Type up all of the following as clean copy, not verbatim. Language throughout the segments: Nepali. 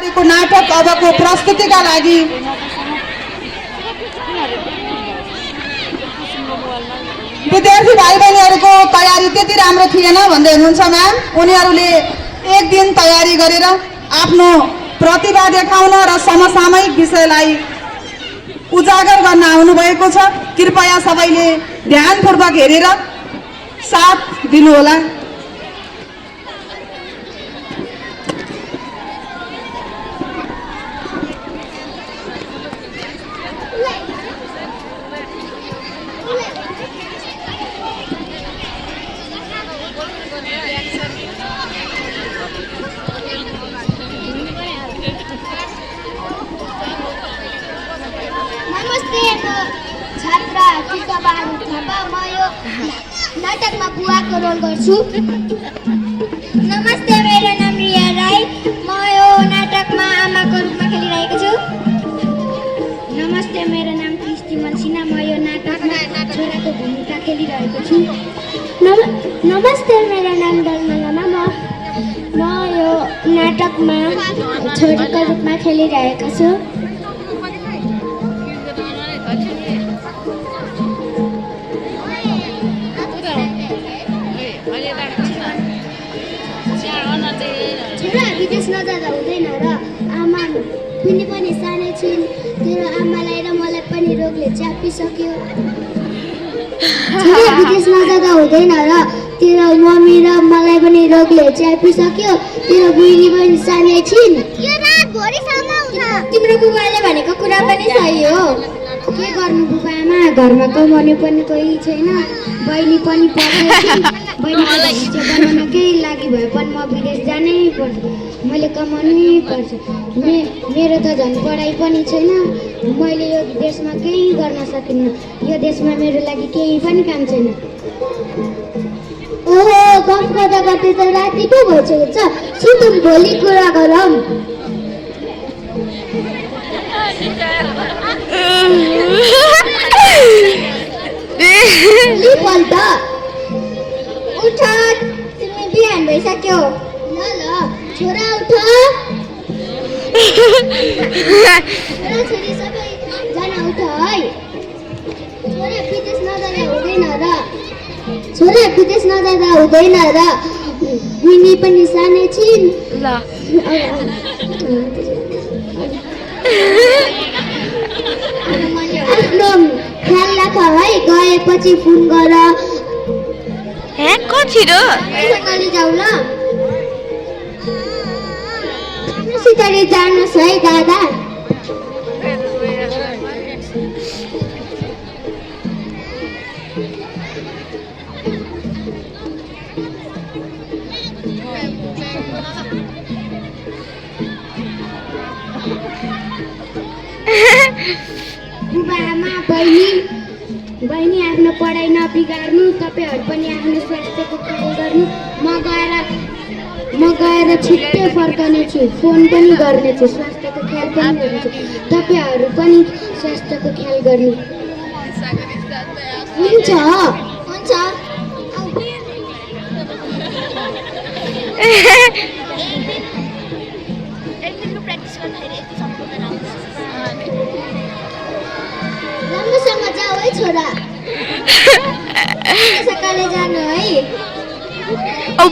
लागेको नाटक अबको प्रस्तुतिका लागि विद्यार्थी भाइ बहिनीहरूको तयारी त्यति राम्रो थिएन भन्दै हुनुहुन्छ म्याम। उनीहरूले एक दिन तयारी गरेर आफ्नो प्रतिभा देखाउन र समसामयिक विषयलाई उजागर गर्न आउनुभएको छ। कृपया सबैले ध्यानपूर्वक हेरेर साथ दिनुहोला। छात्रा टिकाबहादुर थापा, म यो नाटकमा बुवाको रोल गर्छु। नमस्ते, मेरो नाम रिया राई, म यो नाटकमा आमाको रूपमा खेलिरहेको छु। नमस्ते, मेरो नाम कृष्टि मल्सिना, म यो नाटकमा छोराको भूमिका खेलिरहेको छु। नमस्ते, मेरो नाम डल्मा लामा, म यो नाटकमा छोरीको रूपमा खेलिरहेको छु। विदेश नजाँदा हुँदैन र आमा पनि सानै छिन्। तेरो आमालाई र मलाई पनि रोगले च्यापिसक्यो। विदेश नजाँदा हुँदैन र तेरो मम्मी र मलाई पनि रोगले च्यापिसक्यो। तेरो बुढी पनि सानै छिन्। तिम्रो बुबाले भनेको कुरा पनि सही हो। के गर्नु बुबाआमा, घरमा कमाउने पनि कोही छैन। बहिनी पनि पढ्दैछिन्। बहिनीलाई हिजो बनाउनकै लागि भए पनि म विदेश जानै पर्छ। मैले कमाउनै पर्छ। मेरो त झन् पढाइ पनि छैन। मैले यो देशमा केही गर्न सकिन्न। यो देशमा मेरो लागि केही पनि काम छैन। ओहो, गफ गर्दा गर्दै त राति पो भइसकेको छ। सुतौँ, भोलि कुरा गरौँ। पल्ट उठ, तिमी बिहान भइसक्यो। ल छोरा उठ। छोरी सबैजना उठ है। छोरा विदेश नजाँदा हुँदैन र बुनी पनि सानै छिन्। आफ्नो ख्याल राख है। गएपछि फोन गर। जाऊ ल। सितरी जानुहोस् है दादा। बुबाआमा, बहिनी आफ्नो पढाइ नबिगार्नु। तपाईँहरू पनि आफ्नो स्वास्थ्यको ख्याल गर्नु। म गएर छिट्टै फर्कनेछु। फोन पनि गर्नेछु। स्वास्थ्यको ख्याल पनि गर्नेछु। तपाईँहरू पनि स्वास्थ्यको ख्याल गर्नु। हुन्छ। राम्रोसँग जाऊ है छोरा। सकाले जानु है।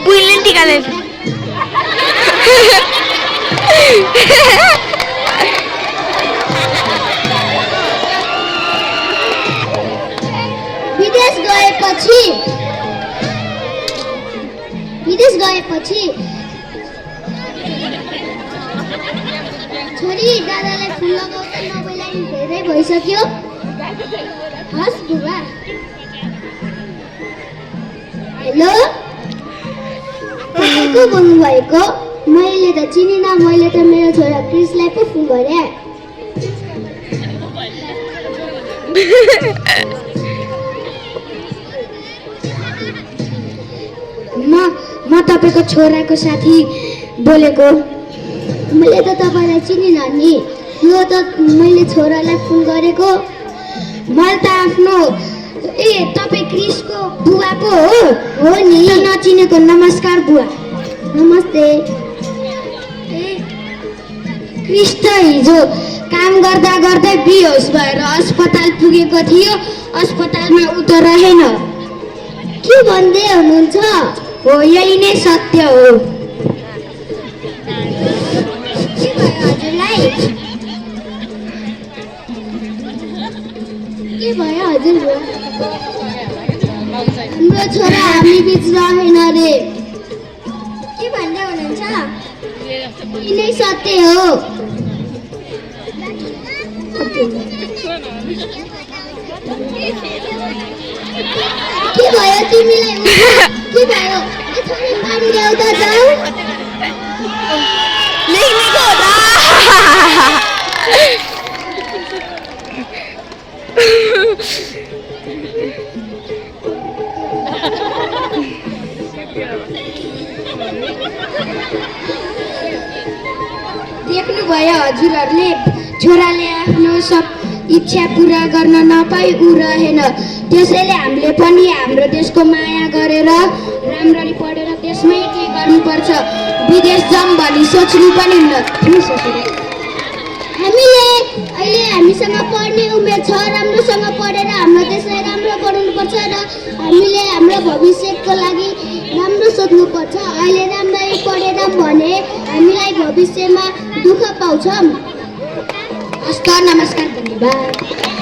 बुइले टिकाले विदेश गएपछि छोरी दादालाई फुल लगाउँदा नबोलाई धेरै भइसक्यो। हस् बुबा। हेलो, को बोल्नु भएको? मैले त चिनिनँ। मैले त मेरो छोरा क्रिसलाई पो फोन गरेँ। म तपाईको छोराको साथी बोलेको। मैले त तपाईलाई चिनिनँ नि। यो त मैले छोरालाई फोन गरेको। मैले त आफ्नो तपाईँ क्रिसको बुवा पो हो नि। नचिनेको। नमस्कार बुवा। नमस्ते। कृष्ण हिजो काम गर्दा गर्दै बेहोस भएर अस्पताल पुगेको थियो। अस्पतालमा उ त रहेन। के भन्दै हुनुहुन्छ? हो, यही नै सत्य हो। के भयो हजुरलाई? के भयो हजुर? हाम्रो छोरा हामी बिच रहेन रे। के भन्दै हुनुहुन्छ? यही नै सत्य हो। के भयो तिमीलाई? के भयो? छोरी पानी ल्याउ त जाऊ। लेख्नेको होला। देख्नुभयो हजुरहरूले, छोराले आफ्नो सब इच्छा पुरा गर्न नपाई ऊ रहेन। त्यसैले हामीले पनि हाम्रो देशको माया गरेर राम्ररी पढेर देशमै के गर्नुपर्छ। विदेश जाऊँ भनी सोच्नु पनि न। हामीले अहिले हामीसँग पढ्ने उमेर छ। राम्रोसँग पढेर हाम्रो देशलाई राम्रो बनाउनुपर्छ र हामीले हाम्रो भविष्यको लागि राम्रो सोच्नुपर्छ। अहिले राम्ररी पढेर भने हामीलाई भविष्यमा दुःख पाउँछौँ। हस्त, नमस्कार, धन्यवाद।